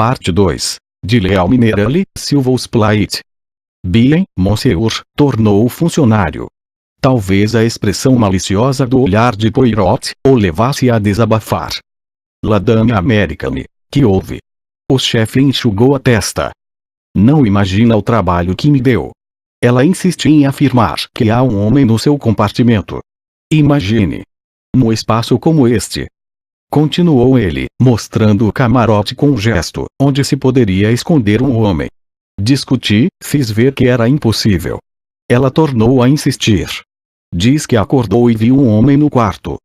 Parte 2. De Leal Minerale, Silvous Plate. Bien, Monsieur, tornou o funcionário. Talvez a expressão maliciosa do olhar de Poirot o levasse a desabafar. La Dame Americane, que houve? O chefe enxugou a testa. Não imagina o trabalho que me deu. Ela insistia em afirmar que há um homem no seu compartimento. Imagine. Num espaço como este. Continuou ele, mostrando o camarote com um gesto, onde se poderia esconder um homem. Discuti, fiz ver que era impossível. Ela tornou a insistir. Diz que acordou e viu um homem no quarto.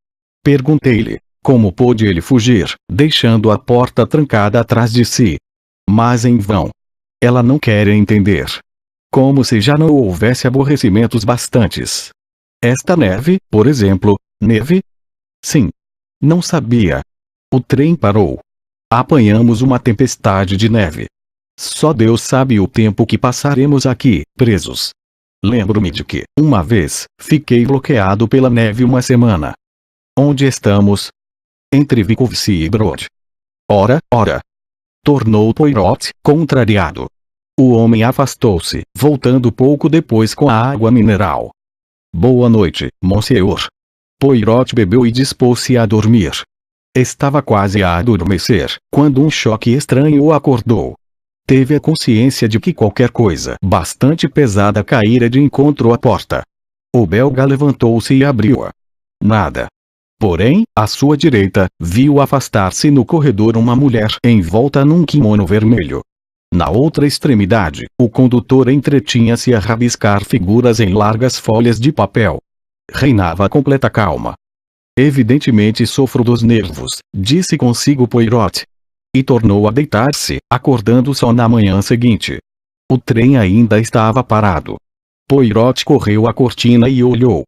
Perguntei-lhe, como pôde ele fugir, deixando a porta trancada atrás de si? Mas em vão. Ela não quer entender. Como se já não houvesse aborrecimentos bastantes. Esta neve, por exemplo, neve? Sim. Não sabia. O trem parou. Apanhamos uma tempestade de neve. Só Deus sabe o tempo que passaremos aqui, presos. Lembro-me de que, uma vez, fiquei bloqueado pela neve uma semana. Onde estamos? Entre Vikovce e Brod. Ora, tornou Poirot, contrariado. O homem afastou-se, voltando pouco depois com a água mineral. Boa noite, Monsieur. Poirot bebeu e dispôs-se a dormir. Estava quase a adormecer, quando um choque estranho o acordou. Teve a consciência de que qualquer coisa bastante pesada caíra de encontro à porta. O belga levantou-se e abriu-a. Nada. Porém, à sua direita, viu afastar-se no corredor uma mulher envolta num quimono vermelho. Na outra extremidade, o condutor entretinha-se a rabiscar figuras em largas folhas de papel. Reinava completa calma. Evidentemente sofro dos nervos, disse consigo Poirot. E tornou a deitar-se, acordando só na manhã seguinte. O trem ainda estava parado. Poirot correu à cortina e olhou.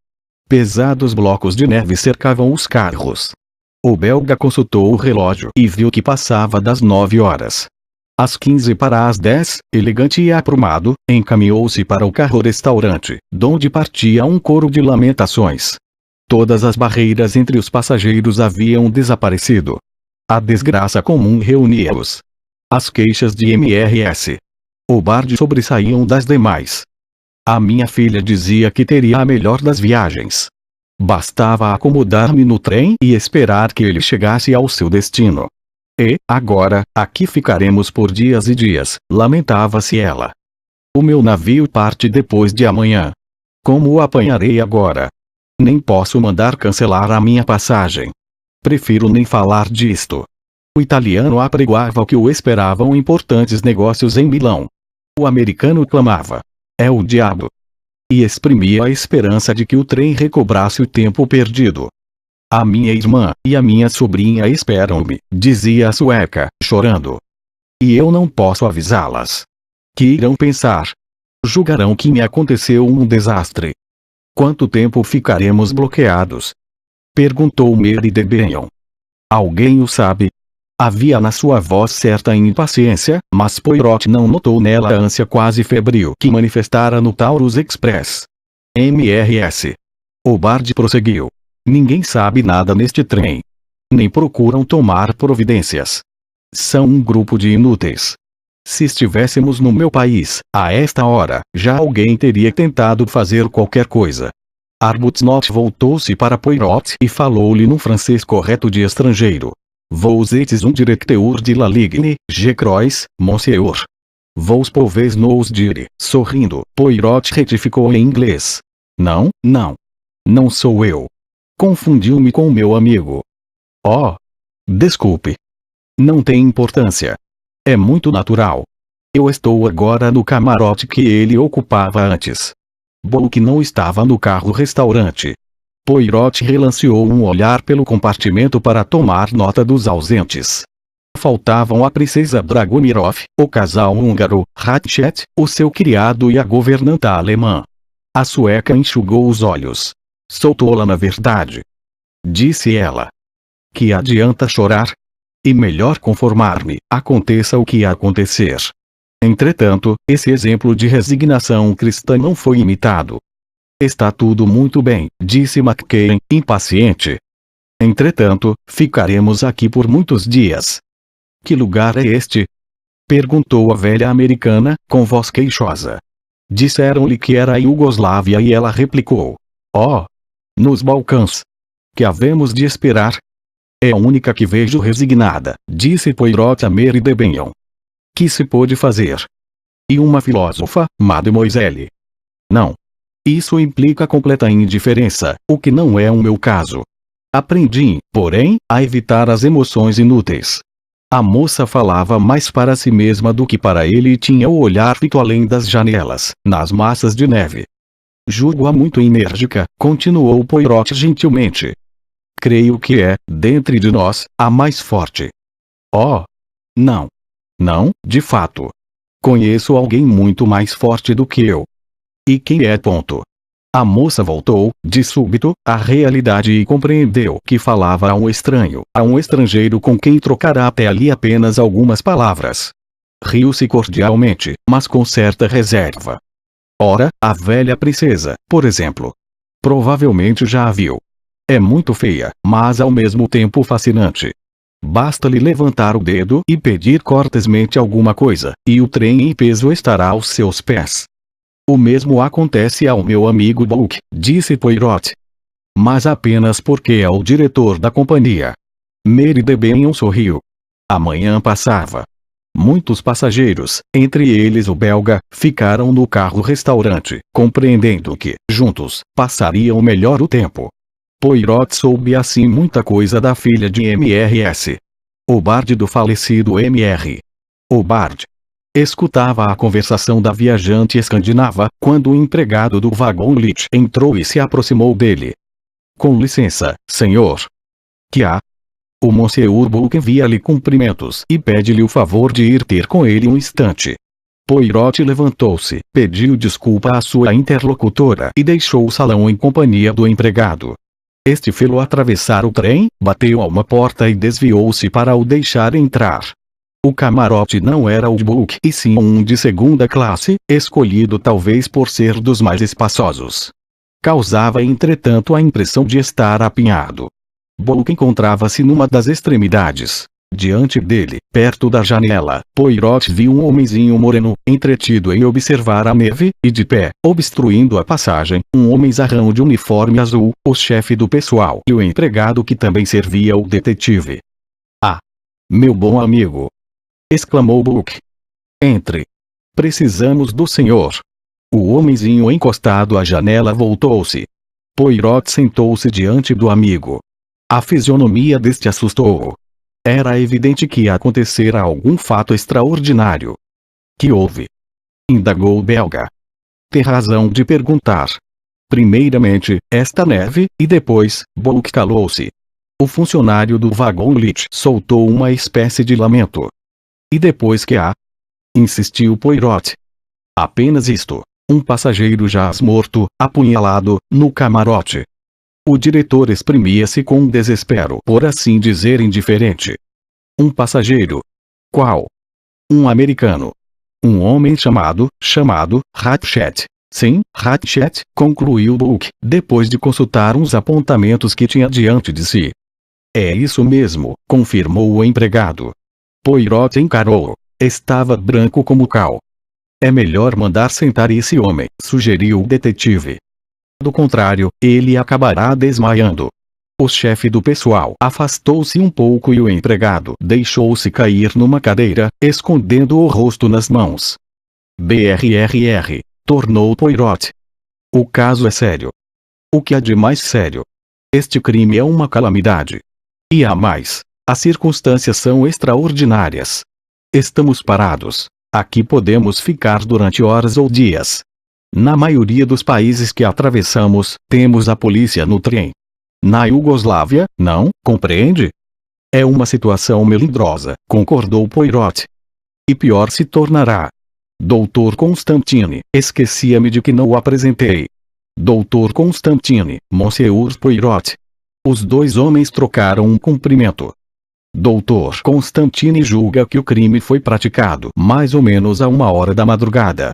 Pesados blocos de neve cercavam os carros. O belga consultou o relógio e viu que passava das 9 horas. Às 15 para as 10, elegante e aprumado, encaminhou-se para o carro-restaurante, donde partia um coro de lamentações. Todas as barreiras entre os passageiros haviam desaparecido. A desgraça comum reunia-os. As queixas de MRS. O barde sobressaíam das demais. A minha filha dizia que teria a melhor das viagens. Bastava acomodar-me no trem e esperar que ele chegasse ao seu destino. E, agora, aqui ficaremos por dias e dias, lamentava-se ela. O meu navio parte depois de amanhã. Como o apanharei agora? Nem posso mandar cancelar a minha passagem. Prefiro nem falar disto. O italiano apregoava que o esperavam importantes negócios em Milão. O americano clamava: é o diabo. E exprimia a esperança de que o trem recobrasse o tempo perdido. A minha irmã e a minha sobrinha esperam-me, dizia a sueca, chorando. E eu não posso avisá-las. Que irão pensar? Julgarão que me aconteceu um desastre. Quanto tempo ficaremos bloqueados? Perguntou Mary de Benyon. Alguém o sabe? Havia na sua voz certa impaciência, mas Poirot não notou nela a ânsia quase febril que manifestara no Taurus Express. MRS. O barde prosseguiu. Ninguém sabe nada neste trem. Nem procuram tomar providências. São um grupo de inúteis. Se estivéssemos no meu país, a esta hora, já alguém teria tentado fazer qualquer coisa. Arbuthnot voltou-se para Poirot e falou-lhe num francês correto de estrangeiro. Vous êtes un directeur de la Ligne, je crois, monsieur. Vous pouvez nous dire, sorrindo, Poirot retificou em inglês. Não, não. Não sou eu. Confundiu-me com meu amigo. Oh! Desculpe. Não tem importância. É muito natural. Eu estou agora no camarote que ele ocupava antes. Bom que não estava no carro-restaurante. Poirot relanceou um olhar pelo compartimento para tomar nota dos ausentes. Faltavam a princesa Dragomirov, o casal húngaro, Ratchet, o seu criado e a governanta alemã. A sueca enxugou os olhos. Sou tola na verdade. Disse ela. Que adianta chorar? E melhor conformar-me, aconteça o que acontecer. Entretanto, esse exemplo de resignação cristã não foi imitado. Está tudo muito bem, disse McCann, impaciente. Entretanto, ficaremos aqui por muitos dias. Que lugar é este? Perguntou a velha americana, com voz queixosa. Disseram-lhe que era a Iugoslávia e ela replicou. Oh! Nos Balcãs. Que havemos de esperar? É a única que vejo resignada, disse Poirot a Mary de Benyon. Que se pôde fazer? E uma filósofa, mademoiselle? Não. Isso implica completa indiferença, o que não é o meu caso. Aprendi, porém, a evitar as emoções inúteis. A moça falava mais para si mesma do que para ele e tinha o olhar fito além das janelas, nas massas de neve. Julgo-a muito enérgica, continuou Poirot gentilmente. Creio que é, dentre de nós, a mais forte. Oh! Não. Não, de fato. Conheço alguém muito mais forte do que eu. E quem é? Ponto. A moça voltou, de súbito, à realidade e compreendeu que falava a um estranho, a um estrangeiro com quem trocará até ali apenas algumas palavras. Riu-se cordialmente, mas com certa reserva. Ora, a velha princesa, por exemplo. Provavelmente já a viu. É muito feia, mas ao mesmo tempo fascinante. Basta-lhe levantar o dedo e pedir cortesmente alguma coisa, e o trem em peso estará aos seus pés. O mesmo acontece ao meu amigo Bulk, disse Poirot. Mas apenas porque é o diretor da companhia. Mary de Benyon sorriu. Amanhã passava. Muitos passageiros, entre eles o belga, ficaram no carro-restaurante, compreendendo que, juntos, passariam melhor o tempo. Poirot soube assim muita coisa da filha de Mrs. Hubbard do falecido Mr. Hubbard. Escutava a conversação da viajante escandinava, quando o empregado do vagão Lich entrou e se aproximou dele. Com licença, senhor. Que há? O Monsieur Bulk envia-lhe cumprimentos e pede-lhe o favor de ir ter com ele um instante. Poirot levantou-se, pediu desculpa à sua interlocutora e deixou o salão em companhia do empregado. Este fê-lo atravessar o trem, bateu a uma porta e desviou-se para o deixar entrar. O camarote não era o de Bulk e sim um de segunda classe, escolhido talvez por ser dos mais espaçosos. Causava entretanto a impressão de estar apinhado. Bulk encontrava-se numa das extremidades. Diante dele, perto da janela, Poirot viu um homenzinho moreno, entretido em observar a neve, e de pé, obstruindo a passagem, um homenzarrão de uniforme azul, o chefe do pessoal e o empregado que também servia o detetive. Ah! Meu bom amigo! Exclamou Bulk. Entre. Precisamos do senhor. O homenzinho encostado à janela voltou-se. Poirot sentou-se diante do amigo. A fisionomia deste assustou-o. Era evidente que acontecera algum fato extraordinário. Que houve? Indagou o belga. Tem razão de perguntar. Primeiramente, esta neve, e depois, Bulk calou-se. O funcionário do vagão Lich soltou uma espécie de lamento. E depois que há? Insistiu Poirot. Apenas isto. Um passageiro jaz morto, apunhalado, no camarote. O diretor exprimia-se com um desespero, por assim dizer, indiferente. Um passageiro. Qual? Um americano. Um homem chamado Ratchet. Sim, Ratchet, concluiu Bulk, depois de consultar uns apontamentos que tinha diante de si. É isso mesmo, confirmou o empregado. Poirot encarou-o. Estava branco como cal. É melhor mandar sentar esse homem, sugeriu o detetive. Do contrário, ele acabará desmaiando. O chefe do pessoal afastou-se um pouco e o empregado deixou-se cair numa cadeira, escondendo o rosto nas mãos. Brrr, tornou Poirot. O caso é sério. O que há de mais sério? Este crime é uma calamidade. E há mais. As circunstâncias são extraordinárias. Estamos parados. Aqui podemos ficar durante horas ou dias. Na maioria dos países que atravessamos, temos a polícia no trem. Na Iugoslávia, não, compreende? É uma situação melindrosa, concordou Poirot. E pior se tornará. Dr. Constantine, esquecia-me de que não o apresentei. Dr. Constantine, Monsieur Poirot. Os dois homens trocaram um cumprimento. Dr. Constantine julga que o crime foi praticado mais ou menos a 1h da madrugada.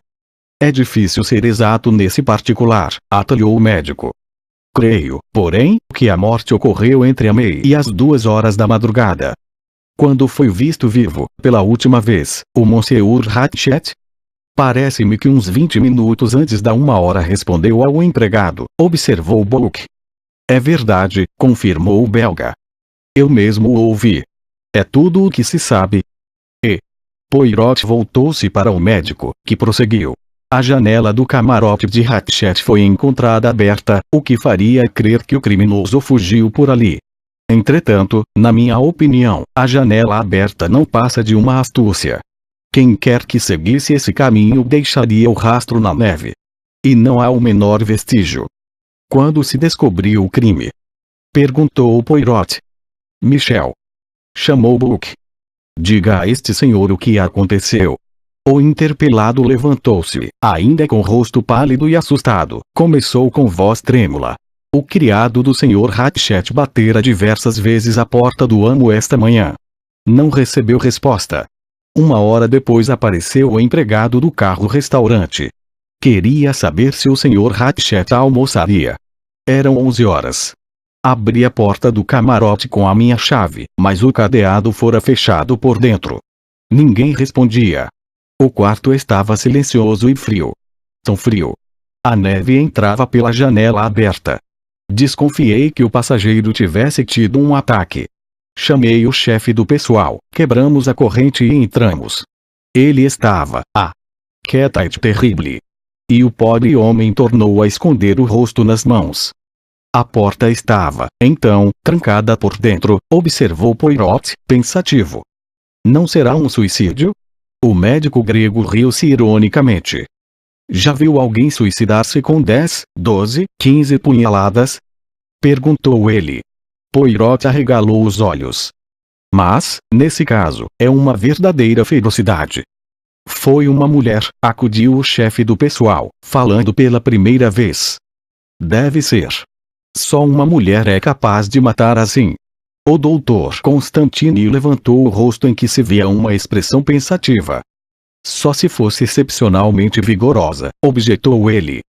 É difícil ser exato nesse particular, atalhou o médico. Creio, porém, que a morte ocorreu entre a meia e as 2h da madrugada. Quando foi visto vivo, pela última vez, o Monsieur Hatchet? Parece-me que uns 20 minutos antes da 1 hora, respondeu ao empregado, observou Bullock. É verdade, confirmou o belga. Eu mesmo o ouvi. É tudo o que se sabe. E Poirot voltou-se para o médico, que prosseguiu. A janela do camarote de Hatchet foi encontrada aberta, o que faria crer que o criminoso fugiu por ali. Entretanto, na minha opinião, a janela aberta não passa de uma astúcia. Quem quer que seguisse esse caminho deixaria o rastro na neve. E não há o menor vestígio. Quando se descobriu o crime? Perguntou Poirot. Michel. Chamou Bullock. Diga a este senhor o que aconteceu. O interpelado levantou-se, ainda com o rosto pálido e assustado. Começou com voz trêmula. O criado do Sr. Hatchet batera diversas vezes a porta do amo esta manhã. Não recebeu resposta. 1 hora depois apareceu o empregado do carro-restaurante. Queria saber se o Sr. Hatchet almoçaria. Eram 11 horas. Abri a porta do camarote com a minha chave, mas o cadeado fora fechado por dentro. Ninguém respondia. O quarto estava silencioso e frio. Tão frio. A neve entrava pela janela aberta. Desconfiei que o passageiro tivesse tido um ataque. Chamei o chefe do pessoal, quebramos a corrente e entramos. Ele estava, quieta e terrível. E o pobre homem tornou a esconder o rosto nas mãos. A porta estava, então, trancada por dentro, observou Poirot, pensativo. Não será um suicídio? O médico grego riu-se ironicamente. Já viu alguém suicidar-se com 10, 12, 15 punhaladas? Perguntou ele. Poirot arregalou os olhos. Mas, nesse caso, é uma verdadeira ferocidade. Foi uma mulher, acudiu o chefe do pessoal, falando pela primeira vez. Deve ser. Só uma mulher é capaz de matar assim. O doutor Constantini levantou o rosto em que se via uma expressão pensativa. Só se fosse excepcionalmente vigorosa, objetou ele.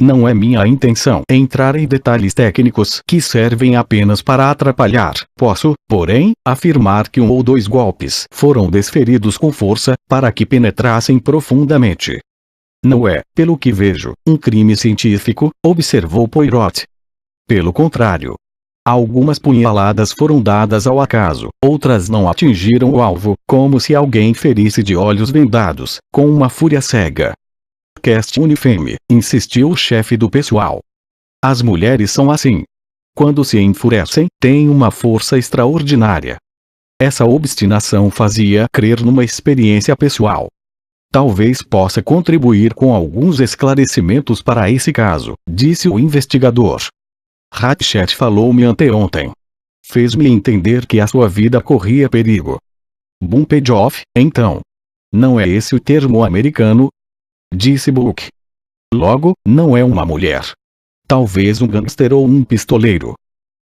Não é minha intenção entrar em detalhes técnicos que servem apenas para atrapalhar. Posso, porém, afirmar que 1 ou 2 golpes foram desferidos com força, para que penetrassem profundamente. Não é, pelo que vejo, um crime científico, observou Poirot. Pelo contrário. Algumas punhaladas foram dadas ao acaso, outras não atingiram o alvo, como se alguém ferisse de olhos vendados, com uma fúria cega. Cast unifeme, insistiu o chefe do pessoal. As mulheres são assim. Quando se enfurecem, têm uma força extraordinária. Essa obstinação fazia crer numa experiência pessoal. Talvez possa contribuir com alguns esclarecimentos para esse caso, disse o investigador. Hatchet falou-me anteontem. Fez-me entender que a sua vida corria perigo. Bumped off, então. Não é esse o termo americano? Disse Bullock. Logo, não é uma mulher. Talvez um gangster ou um pistoleiro.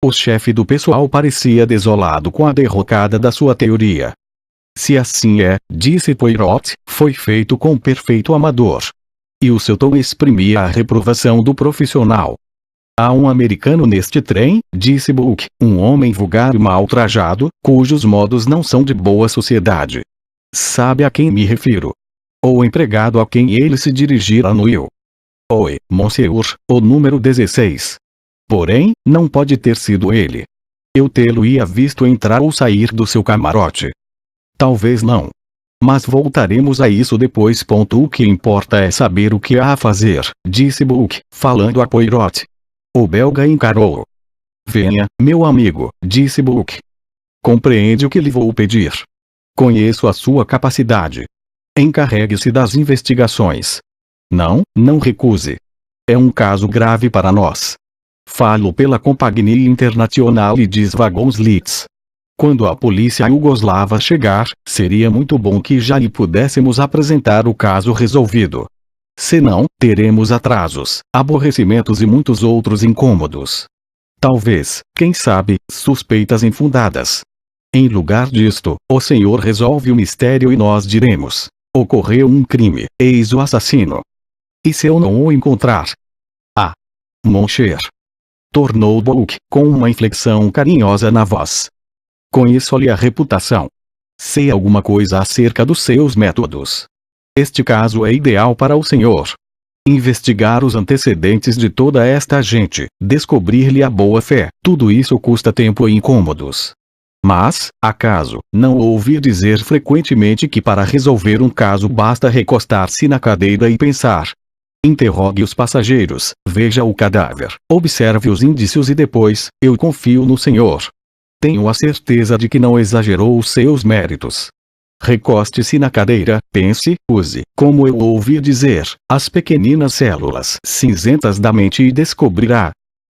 O chefe do pessoal parecia desolado com a derrocada da sua teoria. Se assim é, disse Poirot, foi feito com perfeito amador. E o seu tom exprimia a reprovação do profissional. Há um americano neste trem, disse Bullock, um homem vulgar e mal trajado, cujos modos não são de boa sociedade. Sabe a quem me refiro? O empregado a quem ele se dirigira anuiu. Oi, monsieur, o número 16. Porém, não pode ter sido ele. Eu tê-lo-ia visto entrar ou sair do seu camarote. Talvez não. Mas voltaremos a isso depois. O que importa é saber o que há a fazer, disse Bullock, falando a Poirot. O belga encarou-o. Venha, meu amigo, disse Bullock. Compreende o que lhe vou pedir. Conheço a sua capacidade. Encarregue-se das investigações. Não recuse. É um caso grave para nós. Falo pela Companhia Internationale des Wagonslits. Quando a polícia iugoslava chegar, seria muito bom que já lhe pudéssemos apresentar o caso resolvido. Senão, teremos atrasos, aborrecimentos e muitos outros incômodos. Talvez, quem sabe, suspeitas infundadas. Em lugar disto, o senhor resolve o mistério e nós diremos: ocorreu um crime, eis o assassino. E se eu não o encontrar? Mon cher. Tornou Bullock, com uma inflexão carinhosa na voz. Conheço-lhe a reputação. Sei alguma coisa acerca dos seus métodos. Este caso é ideal para o senhor. Investigar os antecedentes de toda esta gente, descobrir-lhe a boa-fé, tudo isso custa tempo e incômodos. Mas, acaso, não ouvi dizer frequentemente que para resolver um caso basta recostar-se na cadeira e pensar? Interrogue os passageiros, veja o cadáver, observe os indícios e depois, eu confio no senhor. Tenho a certeza de que não exagerou os seus méritos. Recoste-se na cadeira, pense, use, como eu ouvi dizer, as pequeninas células cinzentas da mente e descobrirá.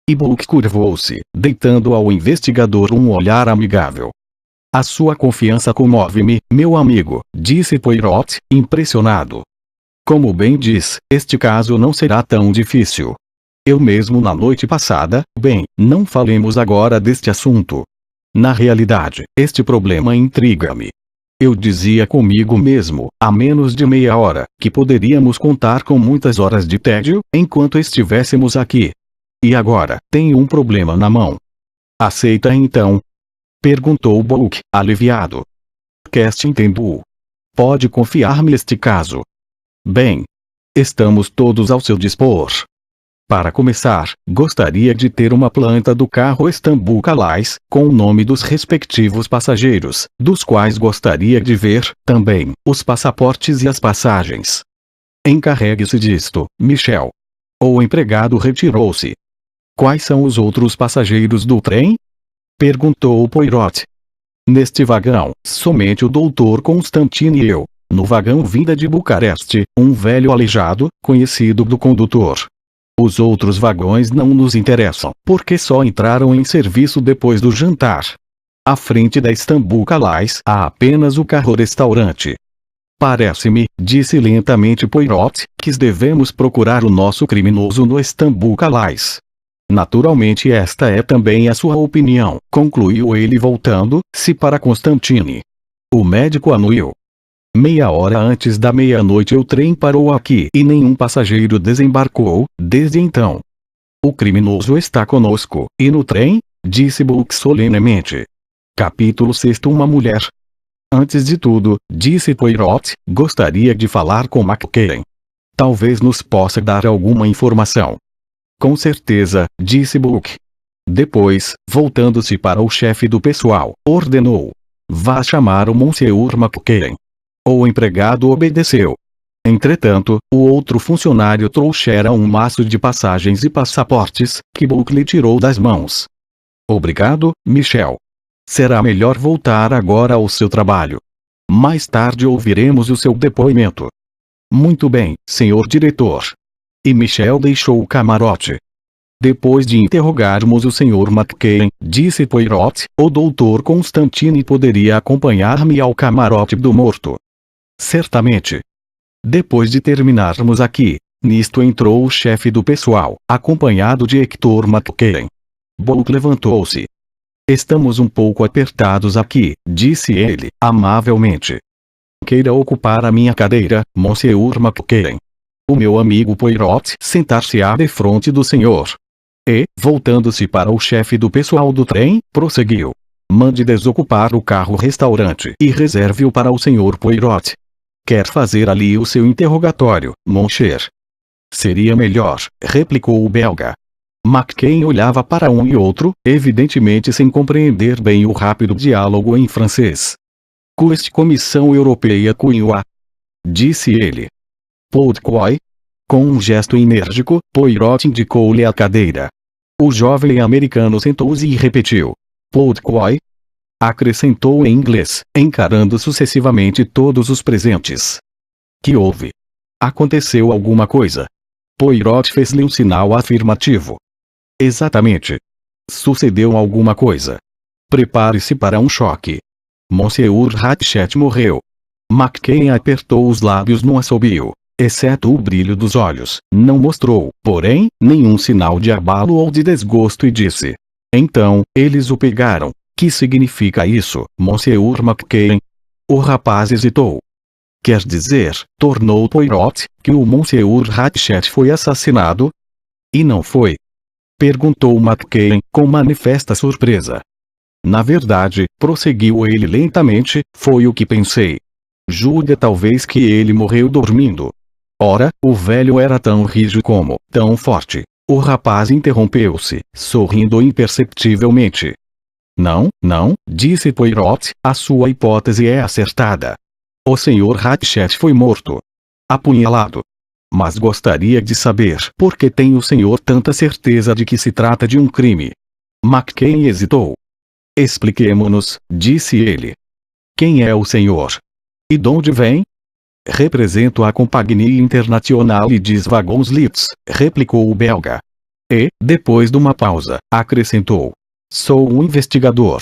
E Bullock curvou-se, deitando ao investigador um olhar amigável. A sua confiança comove-me, meu amigo, disse Poirot, impressionado. Como bem diz, este caso não será tão difícil. Eu mesmo na noite passada, bem, não falemos agora deste assunto. Na realidade, este problema intriga-me. Eu dizia comigo mesmo, há menos de meia hora, que poderíamos contar com muitas horas de tédio, enquanto estivéssemos aqui. E agora, tenho um problema na mão. Aceita então? Perguntou Bullock, aliviado. Casting Temple. Pode confiar-me este caso. Bem. Estamos todos ao seu dispor. Para começar, gostaria de ter uma planta do carro Istanbul Calais, com o nome dos respectivos passageiros, dos quais gostaria de ver, também, os passaportes e as passagens. Encarregue-se disto, Michel. O empregado retirou-se. Quais são os outros passageiros do trem? Perguntou Poirot. Neste vagão, somente o Dr. Constantine e eu. No vagão vinda de Bucareste, um velho aleijado, conhecido do condutor. Os outros vagões não nos interessam, porque só entraram em serviço depois do jantar. À frente da Istanbul Calais há apenas o carro-restaurante. Parece-me, disse lentamente Poirot, que devemos procurar o nosso criminoso no Istanbul Calais. Naturalmente esta é também a sua opinião, concluiu ele voltando-se para Constantine. O médico anuiu. Meia hora antes da meia-noite o trem parou aqui e nenhum passageiro desembarcou, desde então. O criminoso está conosco, e no trem? Disse Bullock solenemente. Capítulo 6. Uma mulher. Antes de tudo, disse Poirot, gostaria de falar com McKellen. Talvez nos possa dar alguma informação. Com certeza, disse Bullock. Depois, voltando-se para o chefe do pessoal, ordenou. Vá chamar o Monsieur McKellen. O empregado obedeceu. Entretanto, o outro funcionário trouxera um maço de passagens e passaportes, que Bullock lhe tirou das mãos. Obrigado, Michel. Será melhor voltar agora ao seu trabalho. Mais tarde ouviremos o seu depoimento. Muito bem, senhor diretor. E Michel deixou o camarote. Depois de interrogarmos o Sr. McKellen, disse Poirot, o Dr. Constantine poderia acompanhar-me ao camarote do morto. Certamente. Depois de terminarmos aqui, nisto entrou o chefe do pessoal, acompanhado de Hector McKellen. Bullock levantou-se. Estamos um pouco apertados aqui, disse ele, amavelmente. Queira ocupar a minha cadeira, Monsieur McKellen. O meu amigo Poirot sentar-se-á defronte do senhor. E, voltando-se para o chefe do pessoal do trem, prosseguiu. Mande desocupar o carro-restaurante e reserve-o para o senhor Poirot. Quer fazer ali o seu interrogatório, mon cher? Seria melhor, replicou o belga. McKellen olhava para um e outro, evidentemente sem compreender bem o rápido diálogo em francês. Quest Comissão Europeia cunhou-a, disse ele. Pourquoi? Com um gesto enérgico, Poirot indicou-lhe a cadeira. O jovem americano sentou-se e repetiu. Pourquoi? Acrescentou em inglês, encarando sucessivamente todos os presentes. Que houve? Aconteceu alguma coisa? Poirot fez-lhe um sinal afirmativo. Exatamente. Sucedeu alguma coisa. Prepare-se para um choque. Monsieur Hatchet morreu. McKellen apertou os lábios num assobio. Exceto o brilho dos olhos, não mostrou, porém, nenhum sinal de abalo ou de desgosto e disse. Então, eles o pegaram. Que significa isso, Monsieur McKellen? O rapaz hesitou. Quer dizer, tornou Poirot, que o Monsieur Hatchet foi assassinado? E não foi? Perguntou McKellen, com manifesta surpresa. Na verdade, prosseguiu ele lentamente, foi o que pensei. Julga talvez que ele morreu dormindo. Ora, o velho era tão rijo como, tão forte. O rapaz interrompeu-se, sorrindo imperceptivelmente. Não, não, disse Poirot, a sua hipótese é acertada. O Sr. Hatchet foi morto. Apunhalado. Mas gostaria de saber por que tem o senhor tanta certeza de que se trata de um crime. McCain hesitou. Expliquemo-nos, disse ele. Quem é o senhor? E de onde vem? Represento a Companhia Internationale des Wagonslits, replicou o belga. E, depois de uma pausa, acrescentou. Sou um investigador.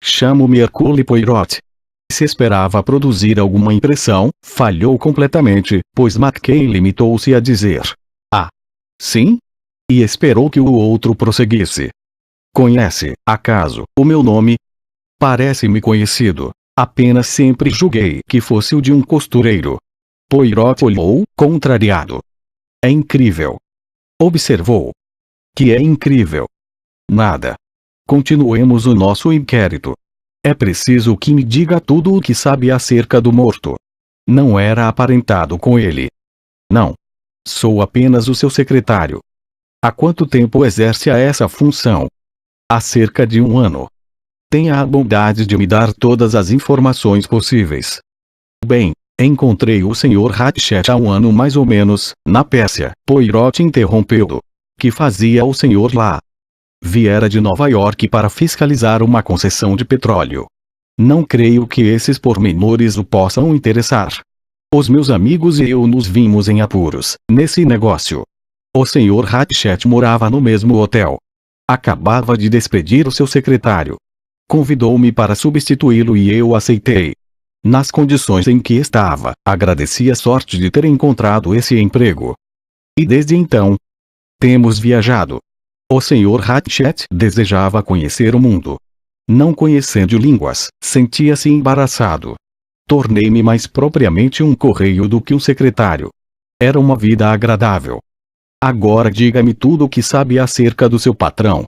Chamo-me Hercule Poirot. Se esperava produzir alguma impressão, falhou completamente, pois McCain limitou-se a dizer. Ah. Sim? E esperou que o outro prosseguisse. Conhece, acaso, o meu nome? Parece-me conhecido. Apenas sempre julguei que fosse o de um costureiro. Poirot olhou, contrariado. É incrível. Observou. Que é incrível? Nada. Continuemos o nosso inquérito. É preciso que me diga tudo o que sabe acerca do morto. Não era aparentado com ele. Não. Sou apenas o seu secretário. Há quanto tempo exerce essa função? Há cerca de 1 ano. Tenha a bondade de me dar todas as informações possíveis. Bem, encontrei o Sr. Hatchet há 1 ano mais ou menos, na Pérsia. Poirot interrompeu-o. Que fazia o senhor lá? Viera de Nova York para fiscalizar uma concessão de petróleo. Não creio que esses pormenores o possam interessar. Os meus amigos e eu nos vimos em apuros, nesse negócio. O Sr. Hatchet morava no mesmo hotel. Acabava de despedir o seu secretário. Convidou-me para substituí-lo e eu aceitei. Nas condições em que estava, agradeci a sorte de ter encontrado esse emprego. E desde então, temos viajado. O Sr. Hatchet desejava conhecer o mundo. Não conhecendo línguas, sentia-se embaraçado. Tornei-me mais propriamente um correio do que um secretário. Era uma vida agradável. Agora diga-me tudo o que sabe acerca do seu patrão.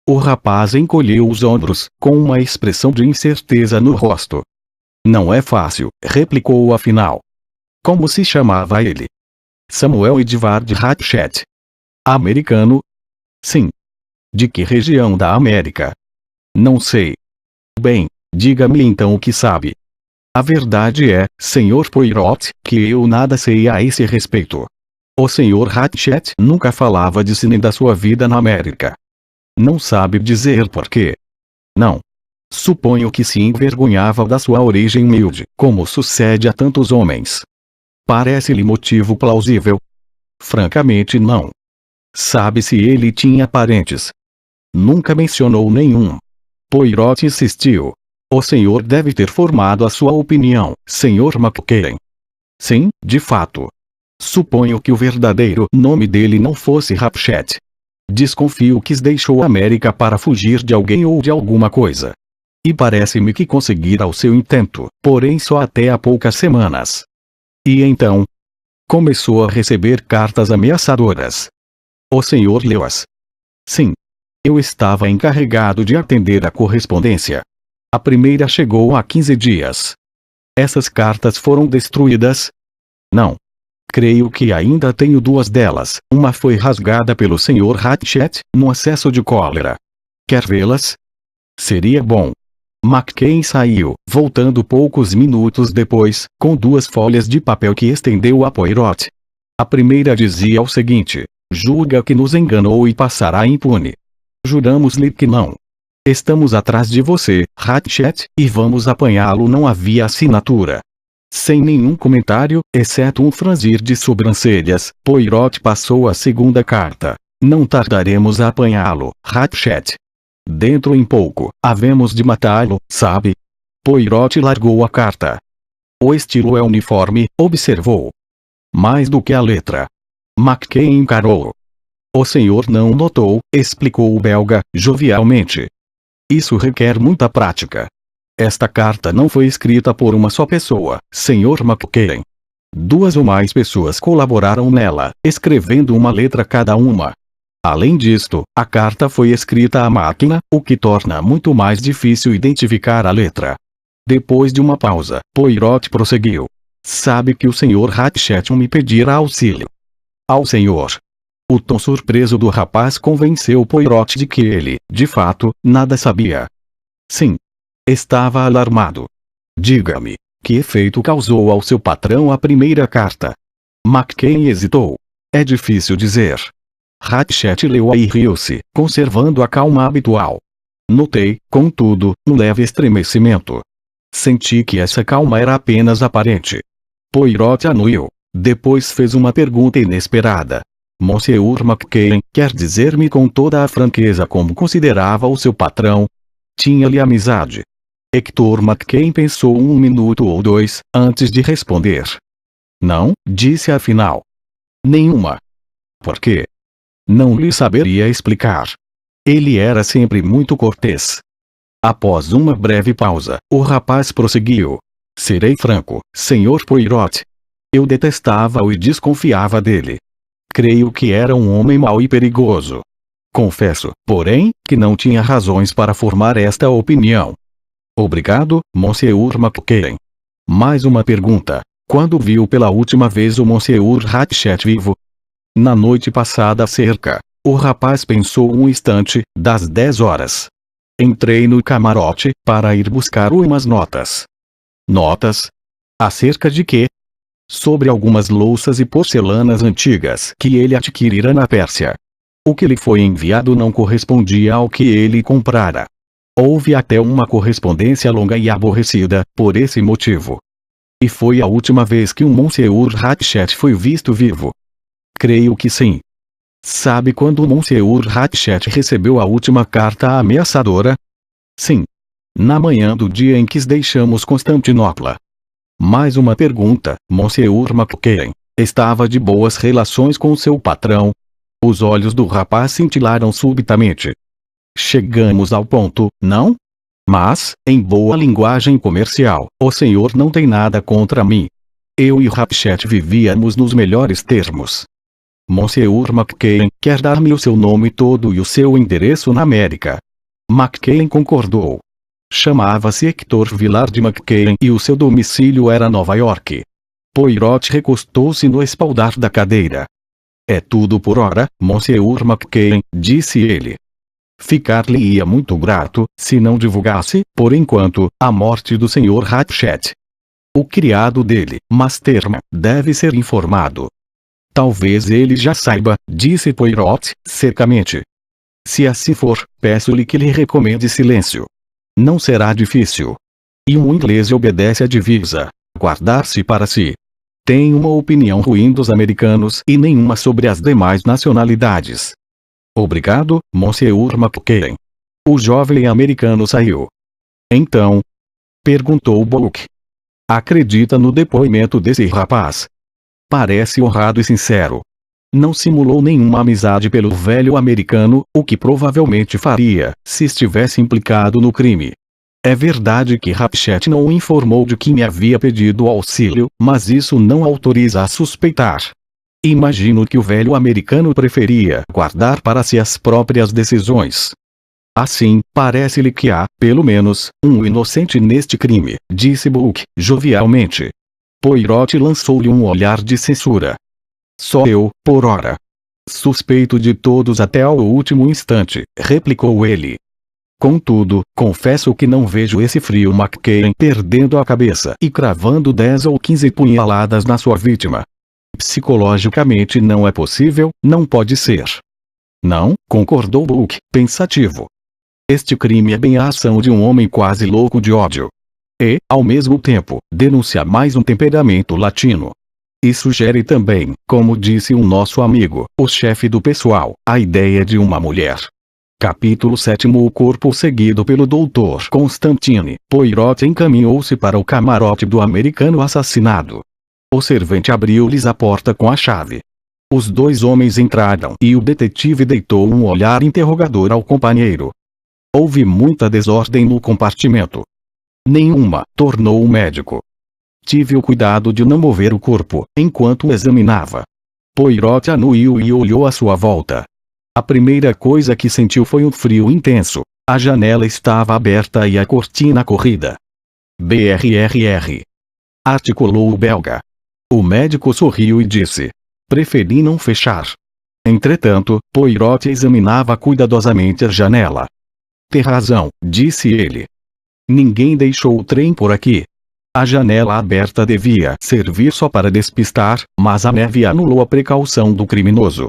O rapaz encolheu os ombros, com uma expressão de incerteza no rosto. Não é fácil, replicou afinal. Como se chamava ele? Samuel Edward Hatchet. Americano? Sim. De que região da América? Não sei. Bem, diga-me então o que sabe. A verdade é, Sr. Poirot, que eu nada sei a esse respeito. O Sr. Hatchet nunca falava de si nem da sua vida na América. Não sabe dizer por quê. Não. Suponho que se envergonhava da sua origem humilde, como sucede a tantos homens. Parece-lhe motivo plausível? Francamente não. Sabe se ele tinha parentes? Nunca mencionou nenhum. Poirot insistiu. O senhor deve ter formado a sua opinião, Sr. McCain. Sim, de fato. Suponho que o verdadeiro nome dele não fosse Hatchet. Desconfio que deixou a América para fugir de alguém ou de alguma coisa. E parece-me que conseguira o seu intento, porém só até há poucas semanas. E então? Começou a receber cartas ameaçadoras. O senhor leu-as? Sim. Eu estava encarregado de atender a correspondência. A primeira chegou há 15 dias. Essas cartas foram destruídas? Não. Creio que ainda tenho 2 delas. Uma foi rasgada pelo Sr. Hatchet, num acesso de cólera. Quer vê-las? Seria bom. McCain saiu, voltando poucos minutos depois, com 2 folhas de papel que estendeu a Poirot. A primeira dizia o seguinte: julga que nos enganou e passará impune. Juramos-lhe que não. Estamos atrás de você, Hatchet, e vamos apanhá-lo. Não havia assinatura. Sem nenhum comentário, exceto um franzir de sobrancelhas, Poirot passou a segunda carta. Não tardaremos a apanhá-lo, Hatchet. Dentro em pouco, havemos de matá-lo, sabe? Poirot largou a carta. O estilo é uniforme, observou. Mais do que a letra. McCain encarou. O senhor não notou, explicou o belga, jovialmente. Isso requer muita prática. Esta carta não foi escrita por uma só pessoa, Sr. McCain. 2 ou mais pessoas colaboraram nela, escrevendo uma letra cada uma. Além disto, a carta foi escrita à máquina, o que torna muito mais difícil identificar a letra. Depois de uma pausa, Poirot prosseguiu. Sabe que o Sr. Hatchet me pedirá auxílio. Ao senhor. O tom surpreso do rapaz convenceu Poirot de que ele, de fato, nada sabia. Sim. Estava alarmado. Diga-me, que efeito causou ao seu patrão a primeira carta? McCain hesitou. É difícil dizer. Hatchet leu-a e riu-se, conservando a calma habitual. Notei, contudo, um leve estremecimento. Senti que essa calma era apenas aparente. Poirot anuiu. Depois fez uma pergunta inesperada. Monsieur McCain, quer dizer-me com toda a franqueza como considerava o seu patrão? Tinha-lhe amizade? Hector McCain pensou um minuto ou dois, antes de responder. Não, disse afinal. Nenhuma. Por quê? Não lhe saberia explicar. Ele era sempre muito cortês. Após uma breve pausa, o rapaz prosseguiu. Serei franco, Sr. Poirot. Eu detestava-o e desconfiava dele. Creio que era um homem mau e perigoso. Confesso, porém, que não tinha razões para formar esta opinião. Obrigado, Monsieur McCain. Mais uma pergunta. Quando viu pela última vez o Monsieur Hatchet vivo? Na noite passada cerca. O rapaz pensou um instante, das 10 horas. Entrei no camarote, para ir buscar umas notas. Notas? Acerca de quê? Sobre algumas louças e porcelanas antigas que ele adquirira na Pérsia. O que lhe foi enviado não correspondia ao que ele comprara. Houve até uma correspondência longa e aborrecida, por esse motivo. E foi a última vez que um Monsieur Hatchet foi visto vivo. Creio que sim. Sabe quando o Monsieur Hatchet recebeu a última carta ameaçadora? Sim. Na manhã do dia em que deixamos Constantinopla. Mais uma pergunta, Monsieur McCain. Estava de boas relações com seu patrão? Os olhos do rapaz cintilaram subitamente. Chegamos ao ponto, não? Mas, em boa linguagem comercial, o senhor não tem nada contra mim. Eu e Hatchet vivíamos nos melhores termos. Monsieur McCain, quer dar-me o seu nome todo e o seu endereço na América? McCain concordou. Chamava-se Hector Villard McCain e o seu domicílio era Nova York. Poirot recostou-se no espaldar da cadeira. É tudo por hora, Monsieur McCain, disse ele. Ficar-lhe-ia muito grato, se não divulgasse, por enquanto, a morte do Sr. Hatchet. O criado dele, Masterman, deve ser informado. Talvez ele já saiba, disse Poirot, secamente. Se assim for, peço-lhe que lhe recomende silêncio. Não será difícil. E um inglês obedece à divisa: guardar-se para si. Tem uma opinião ruim dos americanos e nenhuma sobre as demais nacionalidades. Obrigado, Monsieur McCain. O jovem americano saiu. Então? Perguntou Bullock. Acredita no depoimento desse rapaz? Parece honrado e sincero. Não simulou nenhuma amizade pelo velho americano, o que provavelmente faria, se estivesse implicado no crime. É verdade que Hatchet não o informou de que me havia pedido auxílio, mas isso não autoriza a suspeitar. Imagino que o velho americano preferia guardar para si as próprias decisões. Assim, parece-lhe que há, pelo menos, um inocente neste crime, disse Bullock, jovialmente. Poirot lançou-lhe um olhar de censura. Só eu, por ora. Suspeito de todos até ao último instante, replicou ele. Contudo, confesso que não vejo esse frio McCain perdendo a cabeça e cravando 10 ou 15 punhaladas na sua vítima. Psicologicamente não é possível, não pode ser. Não, concordou Bullock, pensativo. Este crime é bem a ação de um homem quase louco de ódio. E, ao mesmo tempo, denuncia mais um temperamento latino. E sugere também, como disse um nosso amigo, o chefe do pessoal, a ideia de uma mulher. Capítulo 7. O corpo seguido pelo Dr. Constantine, Poirot encaminhou-se para o camarote do americano assassinado. O servente abriu-lhes a porta com a chave. Os dois homens entraram e o detetive deitou um olhar interrogador ao companheiro. Houve muita desordem no compartimento. Nenhuma, tornou o médico. Tive o cuidado de não mover o corpo, enquanto o examinava. Poirot anuiu e olhou à sua volta. A primeira coisa que sentiu foi um frio intenso. A janela estava aberta e a cortina corrida. Brrr. Articulou o belga. O médico sorriu e disse: preferi não fechar. Entretanto, Poirot examinava cuidadosamente a janela. Tem razão, disse ele. Ninguém deixou o trem por aqui. A janela aberta devia servir só para despistar, mas a neve anulou a precaução do criminoso.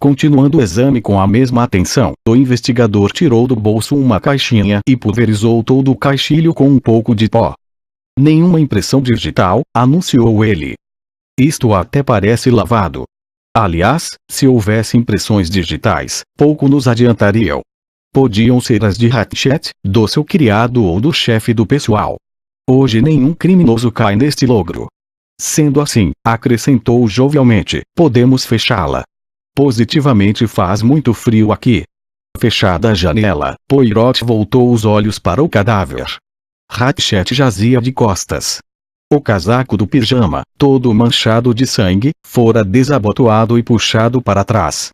Continuando o exame com a mesma atenção, o investigador tirou do bolso uma caixinha e pulverizou todo o caixilho com um pouco de pó. Nenhuma impressão digital, anunciou ele. Isto até parece lavado. Aliás, se houvesse impressões digitais, pouco nos adiantariam. Podiam ser as de Hatchet, do seu criado ou do chefe do pessoal. Hoje nenhum criminoso cai neste logro. Sendo assim, acrescentou jovialmente, podemos fechá-la. Positivamente faz muito frio aqui. Fechada a janela, Poirot voltou os olhos para o cadáver. Hatchet jazia de costas. O casaco do pijama, todo manchado de sangue, fora desabotoado e puxado para trás.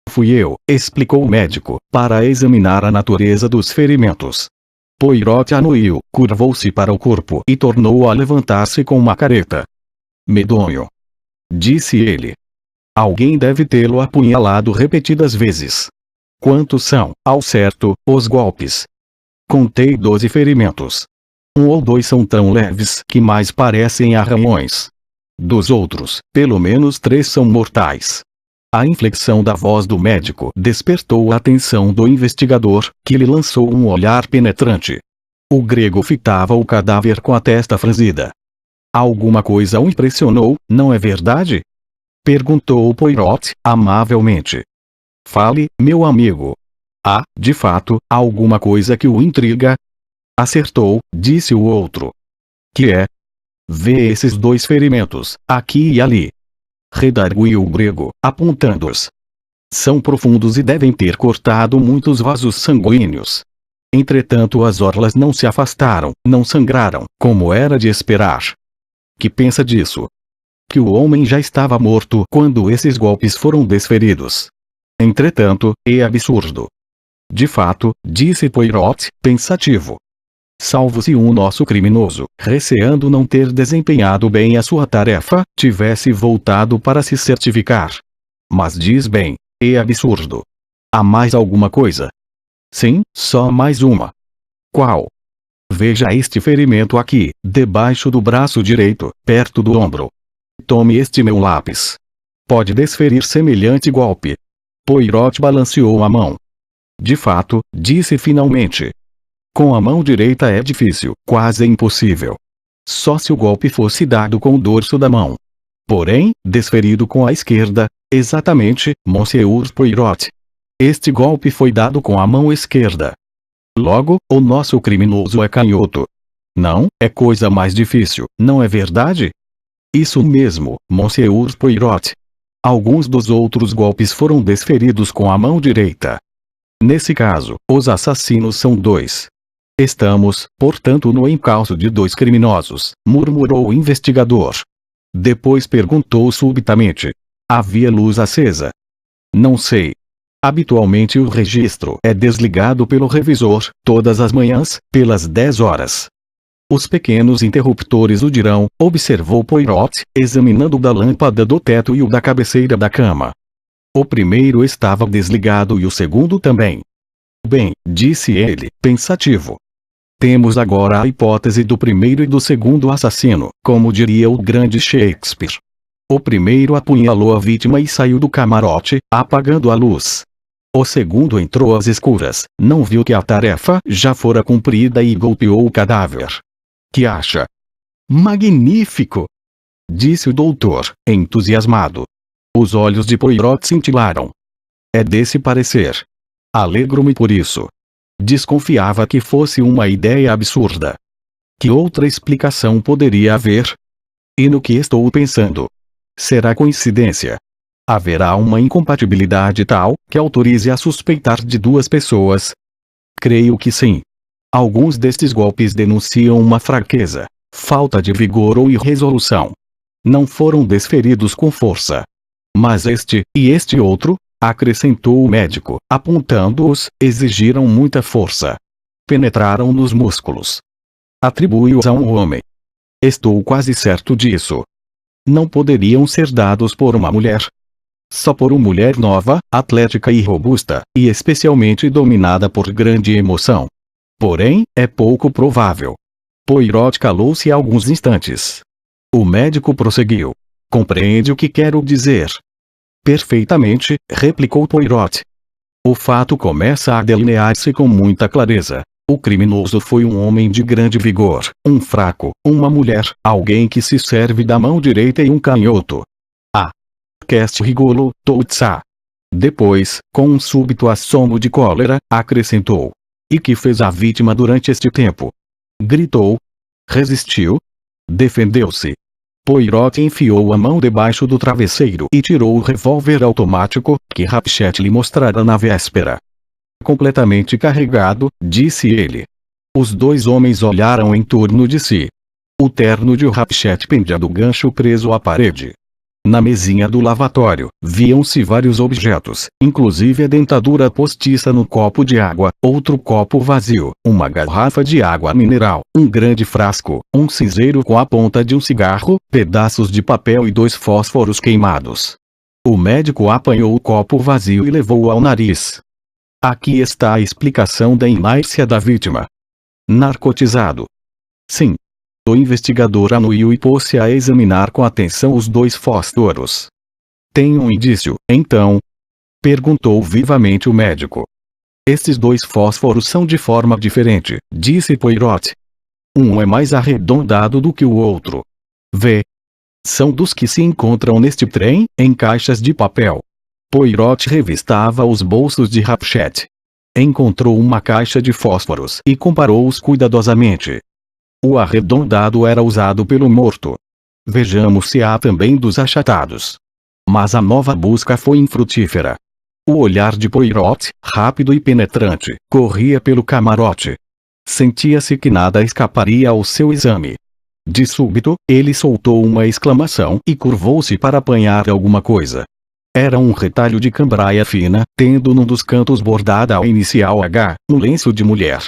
Fui eu, explicou o médico, para examinar a natureza dos ferimentos. Poirot anuiu, curvou-se para o corpo e tornou a levantar-se com uma careta. Medonho, disse ele. Alguém deve tê-lo apunhalado repetidas vezes. Quantos são, ao certo, os golpes? Contei 12 ferimentos. 1 ou 2 são tão leves que mais parecem arranhões. Dos outros, pelo menos 3 são mortais. A inflexão da voz do médico despertou a atenção do investigador, que lhe lançou um olhar penetrante. O grego fitava o cadáver com a testa franzida. Alguma coisa o impressionou, não é verdade? Perguntou Poirot, amavelmente. Fale, meu amigo. Há, de fato, alguma coisa que o intriga? Acertou, disse o outro. Que é? Vê esses 2 ferimentos, aqui e ali. Redarguiu o grego, apontando-os. São profundos e devem ter cortado muitos vasos sanguíneos. Entretanto as orlas não se afastaram, não sangraram, como era de esperar. Que pensa disso? Que o homem já estava morto quando esses golpes foram desferidos. Entretanto, é absurdo. De fato, disse Poirot, pensativo. Salvo se um nosso criminoso, receando não ter desempenhado bem a sua tarefa, tivesse voltado para se certificar. Mas diz bem, é absurdo. Há mais alguma coisa? Sim, só mais uma. Qual? Veja este ferimento aqui, debaixo do braço direito, perto do ombro. Tome este meu lápis. Pode desferir semelhante golpe. Poirot balanceou a mão. De fato, disse finalmente. Com a mão direita é difícil, quase impossível. Só se o golpe fosse dado com o dorso da mão. Porém, desferido com a esquerda, exatamente, Monsieur Poirot. Este golpe foi dado com a mão esquerda. Logo, o nosso criminoso é canhoto. Não, é coisa mais difícil, não é verdade? Isso mesmo, Monsieur Poirot. Alguns dos outros golpes foram desferidos com a mão direita. Nesse caso, os assassinos são 2. Estamos, portanto, no encalço de 2 criminosos, murmurou o investigador. Depois perguntou subitamente. Havia luz acesa? Não sei. Habitualmente o registro é desligado pelo revisor, todas as manhãs, pelas 10 horas. Os pequenos interruptores o dirão, observou Poirot, examinando o da lâmpada do teto e o da cabeceira da cama. O primeiro estava desligado e o segundo também. Bem, disse ele, pensativo. Temos agora a hipótese do primeiro e do segundo assassino, como diria o grande Shakespeare. O primeiro apunhalou a vítima e saiu do camarote, apagando a luz. O segundo entrou às escuras, não viu que a tarefa já fora cumprida e golpeou o cadáver. Que acha? Magnífico! Disse o doutor, entusiasmado. Os olhos de Poirot cintilaram. É desse parecer. Alegro-me por isso. Desconfiava que fosse uma ideia absurda. Que outra explicação poderia haver? E no que estou pensando? Será coincidência? Haverá uma incompatibilidade tal, que autorize a suspeitar de 2 pessoas? Creio que sim. Alguns destes golpes denunciam uma fraqueza, falta de vigor ou irresolução. Não foram desferidos com força. Mas este, e este outro, acrescentou o médico, apontando-os, exigiram muita força. Penetraram nos músculos. Atribui-os a um homem. Estou quase certo disso. Não poderiam ser dados por uma mulher. Só por uma mulher nova, atlética e robusta, e especialmente dominada por grande emoção. Porém, é pouco provável. Poirot calou-se alguns instantes. O médico prosseguiu. Compreende o que quero dizer? Perfeitamente, replicou Poirot. O fato começa a delinear-se com muita clareza. O criminoso foi um homem de grande vigor, um fraco, uma mulher, alguém que se serve da mão direita e um canhoto. Ah! Cast rigolo, Toutsa. Depois, com um súbito assomo de cólera, acrescentou. E que fez a vítima durante este tempo? Gritou. Resistiu? Defendeu-se. Poirot enfiou a mão debaixo do travesseiro e tirou o revólver automático, que Rapchet lhe mostrara na véspera. Completamente carregado, disse ele. Os dois homens olharam em torno de si. O terno de Rapchet pendia do gancho preso à parede. Na mesinha do lavatório, viam-se vários objetos, inclusive a dentadura postiça no copo de água, outro copo vazio, uma garrafa de água mineral, um grande frasco, um cinzeiro com a ponta de um cigarro, pedaços de papel e 2 fósforos queimados. O médico apanhou o copo vazio e levou-o ao nariz. Aqui está a explicação da inércia da vítima. Narcotizado. Sim. O investigador anuiu e pôs-se a examinar com atenção os 2 fósforos. Tem um indício, então? Perguntou vivamente o médico. Estes 2 fósforos são de forma diferente, disse Poirot. Um é mais arredondado do que o outro. Vê. São dos que se encontram neste trem, em caixas de papel. Poirot revistava os bolsos de Rapchet. Encontrou uma caixa de fósforos e comparou-os cuidadosamente. O arredondado era usado pelo morto. Vejamos se há também dos achatados. Mas a nova busca foi infrutífera. O olhar de Poirot, rápido e penetrante, corria pelo camarote. Sentia-se que nada escaparia ao seu exame. De súbito, ele soltou uma exclamação e curvou-se para apanhar alguma coisa. Era um retalho de cambraia fina, tendo num dos cantos bordada a inicial H, um lenço de mulher.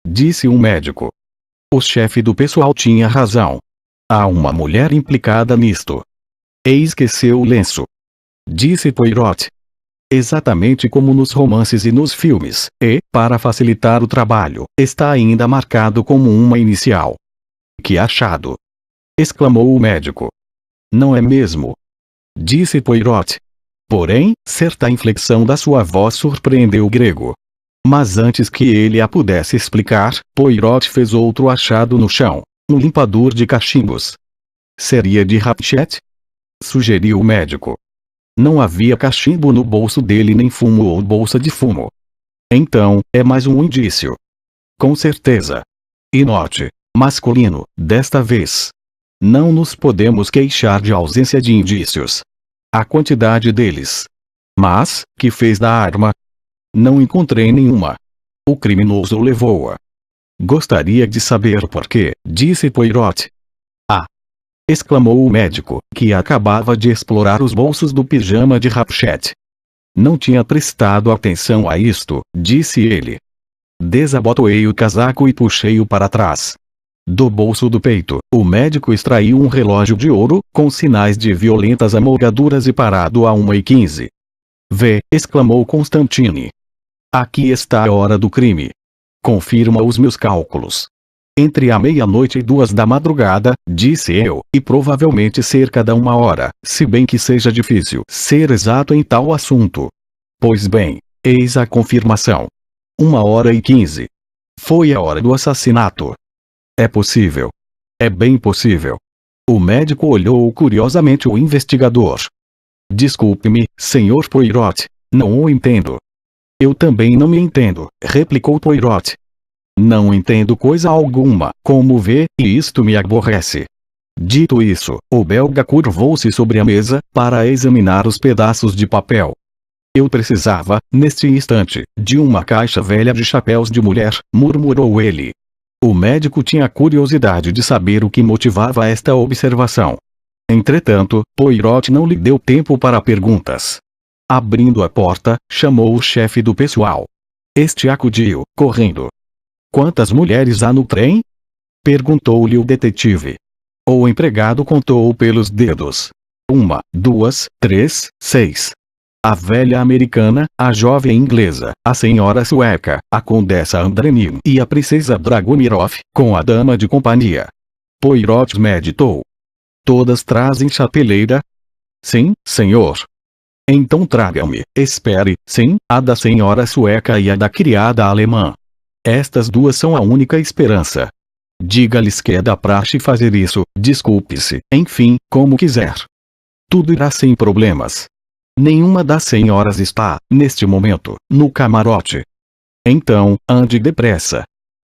Disse um médico. O chefe do pessoal tinha razão. Há uma mulher implicada nisto. E esqueceu o lenço. Disse Poirot. Exatamente como nos romances e nos filmes, e, para facilitar o trabalho, está ainda marcado como uma inicial. Que achado! Exclamou o médico. Não é mesmo? Disse Poirot. Porém, certa inflexão da sua voz surpreendeu o grego. Mas antes que ele a pudesse explicar, Poirot fez outro achado no chão. Um limpador de cachimbos. Seria de Rapchet? Sugeriu o médico. Não havia cachimbo no bolso dele nem fumo ou bolsa de fumo. Então, é mais um indício. Com certeza. E note, masculino, desta vez. Não nos podemos queixar de ausência de indícios. A quantidade deles. Mas, que fez da arma? Não encontrei nenhuma. O criminoso levou-a. Gostaria de saber por quê, disse Poirot. Ah! Exclamou o médico, que acabava de explorar os bolsos do pijama de Rapchet. Não tinha prestado atenção a isto, disse ele. Desabotoei o casaco e puxei-o para trás. Do bolso do peito, o médico extraiu um relógio de ouro, com sinais de violentas amolgaduras e parado a 1h15. Vê, exclamou Constantine. Aqui está a hora do crime. Confirma os meus cálculos. Entre a meia-noite e 2 da madrugada, disse eu, e provavelmente cerca da 1 hora, se bem que seja difícil ser exato em tal assunto. Pois bem, eis a confirmação. 1h15. Foi a hora do assassinato. É possível. É bem possível. O médico olhou curiosamente o investigador. Desculpe-me, Sr. Poirot, não o entendo. Eu também não me entendo, replicou Poirot. Não entendo coisa alguma, como vê, e isto me aborrece. Dito isso, o belga curvou-se sobre a mesa, para examinar os pedaços de papel. Eu precisava, neste instante, de uma caixa velha de chapéus de mulher, murmurou ele. O médico tinha curiosidade de saber o que motivava esta observação. Entretanto, Poirot não lhe deu tempo para perguntas. Abrindo a porta, chamou o chefe do pessoal. Este acudiu, correndo. "Quantas mulheres há no trem?" perguntou-lhe o detetive. O empregado contou pelos dedos. 1, 2, 3, 6. A velha americana, a jovem inglesa, a senhora sueca, a condessa Andrenin e a princesa Dragomirov, com a dama de companhia. Poirot meditou. "Todas trazem chapeleira?" "Sim, senhor." "Então traga-me, espere, sim, a da senhora sueca e a da criada alemã. Estas duas são a única esperança. Diga-lhes que é da praxe fazer isso, desculpe-se, enfim, como quiser. Tudo irá sem problemas. Nenhuma das senhoras está, neste momento, no camarote. Então, ande depressa."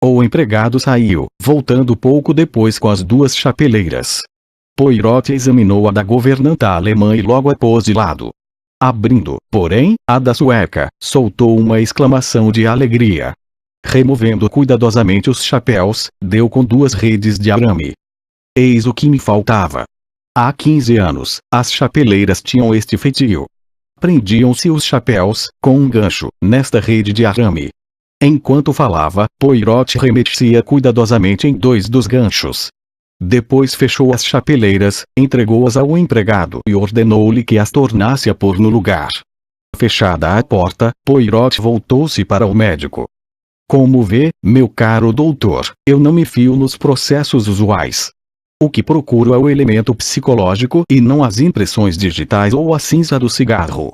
O empregado saiu, voltando pouco depois com as duas chapeleiras. Poirot examinou a da governanta alemã e logo a pôs de lado. Abrindo, porém, a da sueca, soltou uma exclamação de alegria. Removendo cuidadosamente os chapéus, deu com 2 redes de arame. "Eis o que me faltava." Há 15 anos, as chapeleiras tinham este feitio. Prendiam-se os chapéus, com um gancho, nesta rede de arame. Enquanto falava, Poirot remetia cuidadosamente em 2 dos ganchos. Depois fechou as chapeleiras, entregou-as ao empregado e ordenou-lhe que as tornasse a pôr no lugar. Fechada a porta, Poirot voltou-se para o médico. "Como vê, meu caro doutor, eu não me fio nos processos usuais. O que procuro é o elemento psicológico e não as impressões digitais ou a cinza do cigarro.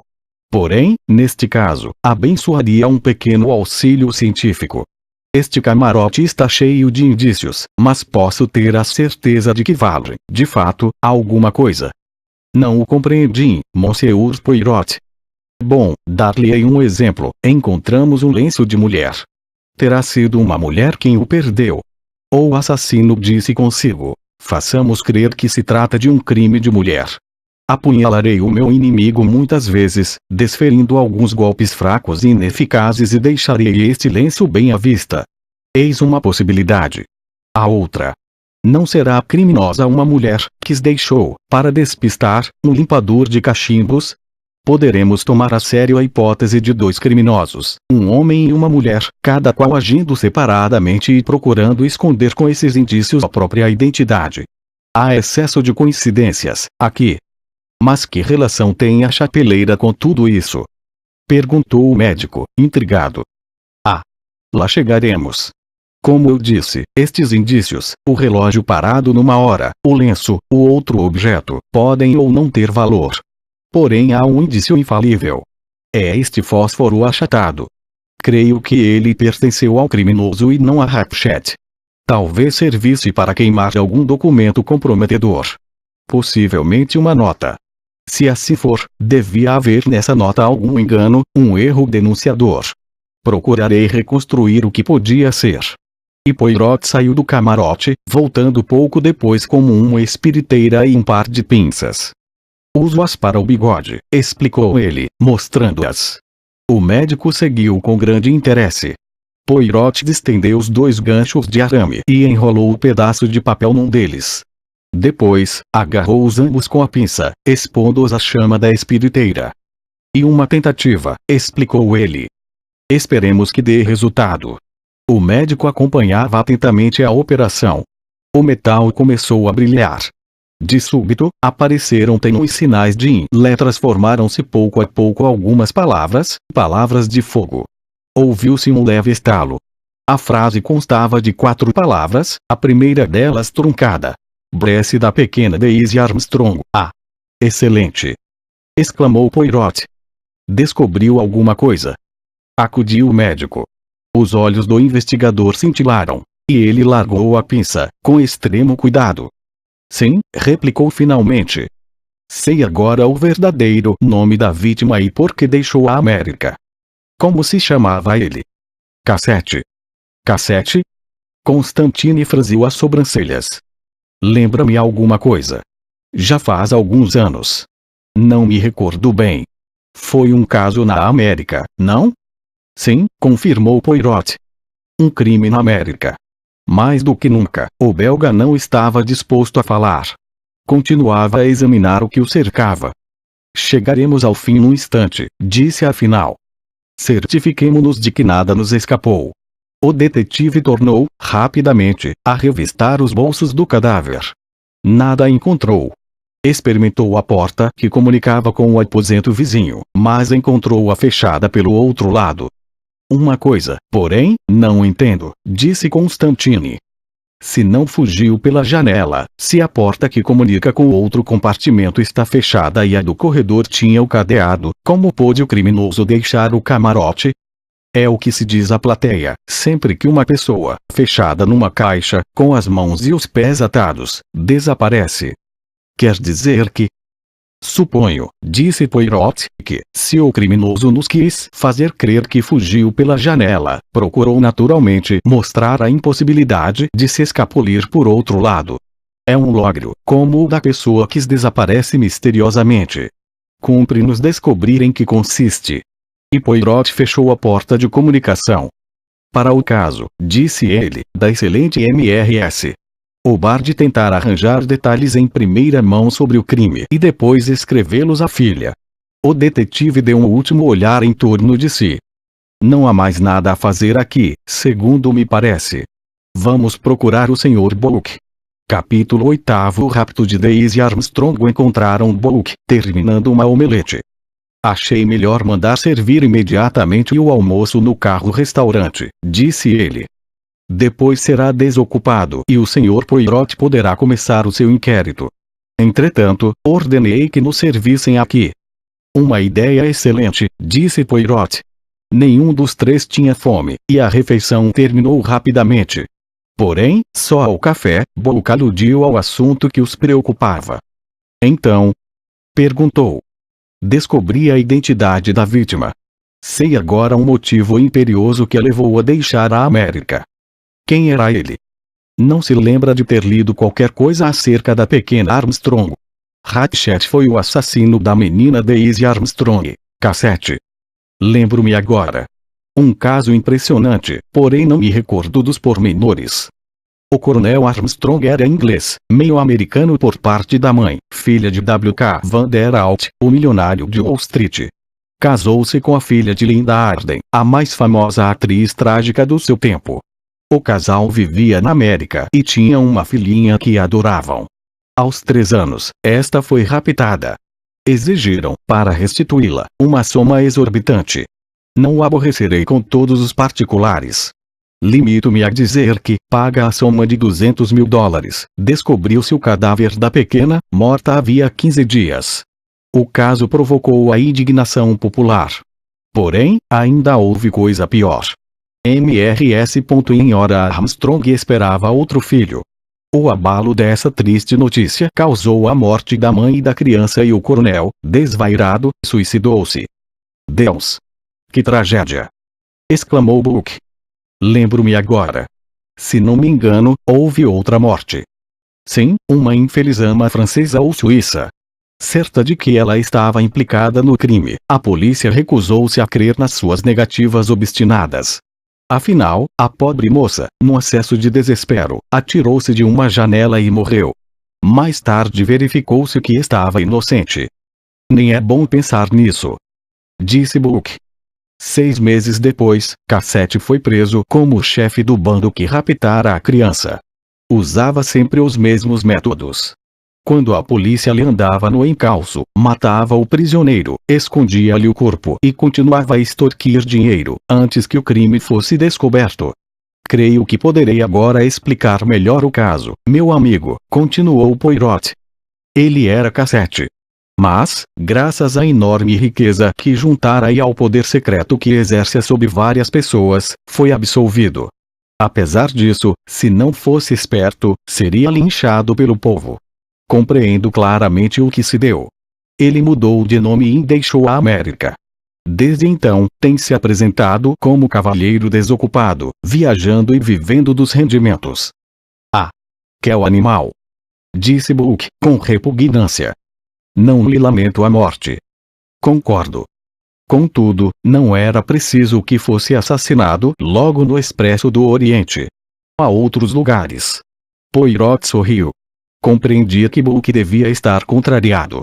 Porém, neste caso, abençoaria um pequeno auxílio científico. Este camarote está cheio de indícios, mas posso ter a certeza de que vale, de fato, alguma coisa." "Não o compreendi, Monsieur Poirot." "Bom, dar-lhe-ei um exemplo. Encontramos um lenço de mulher. Terá sido uma mulher quem o perdeu." O assassino disse consigo: "Façamos crer que se trata de um crime de mulher. Apunhalarei o meu inimigo muitas vezes, desferindo alguns golpes fracos e ineficazes e deixarei este lenço bem à vista. Eis uma possibilidade. A outra. Não será criminosa uma mulher que se deixou, para despistar, um limpador de cachimbos? Poderemos tomar a sério a hipótese de 2 criminosos, um homem e uma mulher, cada qual agindo separadamente e procurando esconder com esses indícios a própria identidade. Há excesso de coincidências, aqui. Mas que relação tem a chapeleira com tudo isso?" perguntou o médico, intrigado. "Ah! Lá chegaremos. Como eu disse, estes indícios, o relógio parado numa hora, o lenço, o outro objeto, podem ou não ter valor. Porém há um indício infalível. É este fósforo achatado. Creio que ele pertenceu ao criminoso e não a Hatchet. Talvez servisse para queimar algum documento comprometedor. Possivelmente uma nota. Se assim for, devia haver nessa nota algum engano, um erro denunciador. Procurarei reconstruir o que podia ser." E Poirot saiu do camarote, voltando pouco depois como uma espiriteira e um par de pinças. "Uso-as para o bigode", explicou ele, mostrando-as. O médico seguiu com grande interesse. Poirot distendeu os 2 ganchos de arame e enrolou o pedaço de papel num deles. Depois, agarrou-os ambos com a pinça, expondo-os à chama da espiriteira. "E uma tentativa", explicou ele. "Esperemos que dê resultado." O médico acompanhava atentamente a operação. O metal começou a brilhar. De súbito, apareceram tênues sinais de em letras formaram-se pouco a pouco algumas palavras de fogo. Ouviu-se um leve estalo. A frase constava de 4 palavras, a primeira delas truncada. "Bresse da pequena Daisy Armstrong." "Ah! Excelente!" exclamou Poirot. "Descobriu alguma coisa?" Acudiu o médico. Os olhos do investigador cintilaram, e ele largou a pinça, com extremo cuidado. "Sim", replicou finalmente. "Sei agora o verdadeiro nome da vítima e por que deixou a América." "Como se chamava ele?" "Cassette." "Cassette?" Constantine franziu as sobrancelhas. "Lembra-me alguma coisa?" "Já faz alguns anos. Não me recordo bem. Foi um caso na América, não?" "Sim", confirmou Poirot. "Um crime na América." Mais do que nunca, o belga não estava disposto a falar. Continuava a examinar o que o cercava. Chegaremos ao fim num instante, disse afinal. Certifiquemo-nos de que nada nos escapou. O detetive tornou, rapidamente, a revistar os bolsos do cadáver. Nada encontrou. Experimentou a porta que comunicava com o aposento vizinho, mas encontrou-a fechada pelo outro lado. Uma coisa, porém, não entendo, disse Constantine. Se não fugiu pela janela, se a porta que comunica com o outro compartimento está fechada e a do corredor tinha o cadeado, como pôde o criminoso deixar o camarote? É o que se diz à plateia, sempre que uma pessoa, fechada numa caixa, com as mãos e os pés atados, desaparece. Quer dizer que... Suponho, disse Poirot, que, se o criminoso nos quis fazer crer que fugiu pela janela, procurou naturalmente mostrar a impossibilidade de se escapulir por outro lado. É um logro, como o da pessoa que desaparece misteriosamente. Cumpre-nos descobrir em que consiste. E Poirot fechou a porta de comunicação. Para o caso, disse ele, da excelente MRS. O Bard tentar arranjar detalhes em primeira mão sobre o crime e depois escrevê-los à filha. O detetive deu um último olhar em torno de si. Não há mais nada a fazer aqui, segundo me parece. Vamos procurar o Sr. Bullock. Capítulo 8. O rapto de Daisy Armstrong. Encontraram Bullock, terminando uma omelete. Achei melhor mandar servir imediatamente o almoço no carro-restaurante, disse ele. Depois será desocupado e o Sr. Poirot poderá começar o seu inquérito. Entretanto, ordenei que nos servissem aqui. Uma ideia excelente, disse Poirot. Nenhum dos três tinha fome, e a refeição terminou rapidamente. Porém, só ao café, Bullock aludiu ao assunto que os preocupava. Então? Perguntou. Descobri a identidade da vítima. Sei agora um motivo imperioso que a levou a deixar a América. Quem era ele? Não se lembra de ter lido qualquer coisa acerca da pequena Armstrong. Hatchet foi o assassino da menina Daisy Armstrong. Cassete. Lembro-me agora. Um caso impressionante, porém não me recordo dos pormenores. O coronel Armstrong era inglês, meio americano por parte da mãe, filha de W.K. Vanderbilt, o milionário de Wall Street. Casou-se com a filha de Linda Arden, a mais famosa atriz trágica do seu tempo. O casal vivia na América e tinha uma filhinha que adoravam. Aos 3 anos, esta foi raptada. Exigiram, para restituí-la, uma soma exorbitante. Não o aborrecerei com todos os particulares. Limito-me a dizer que, paga a soma de $200.000, descobriu-se o cadáver da pequena, morta havia 15 dias. O caso provocou a indignação popular. Porém, ainda houve coisa pior. MRS. Em hora Armstrong esperava outro filho. O abalo dessa triste notícia causou a morte da mãe e da criança e o coronel, desvairado, suicidou-se. Deus! Que tragédia! Exclamou Bullock. Lembro-me agora. Se não me engano, houve outra morte. Sim, uma infeliz ama francesa ou suíça. Certa de que ela estava implicada no crime, a polícia recusou-se a crer nas suas negativas obstinadas. Afinal, a pobre moça, num acesso de desespero, atirou-se de uma janela e morreu. Mais tarde verificou-se que estava inocente. Nem é bom pensar nisso, disse Bullock. 6 meses depois, Cassette foi preso como chefe do bando que raptara a criança. Usava sempre os mesmos métodos. Quando a polícia lhe andava no encalço, matava o prisioneiro, escondia-lhe o corpo e continuava a extorquir dinheiro, antes que o crime fosse descoberto. Creio que poderei agora explicar melhor o caso, meu amigo, continuou Poirot. Ele era Cassette. Mas, graças à enorme riqueza que juntara e ao poder secreto que exerce sobre várias pessoas, foi absolvido. Apesar disso, se não fosse esperto, seria linchado pelo povo. Compreendo claramente o que se deu. Ele mudou de nome e deixou a América. Desde então, tem se apresentado como cavalheiro desocupado, viajando e vivendo dos rendimentos. Ah! Que é o animal! Disse Bullock, com repugnância. Não lhe lamento a morte. Concordo. Contudo, não era preciso que fosse assassinado logo no Expresso do Oriente. Há outros lugares. Poirot sorriu. Compreendia que Bullock devia estar contrariado.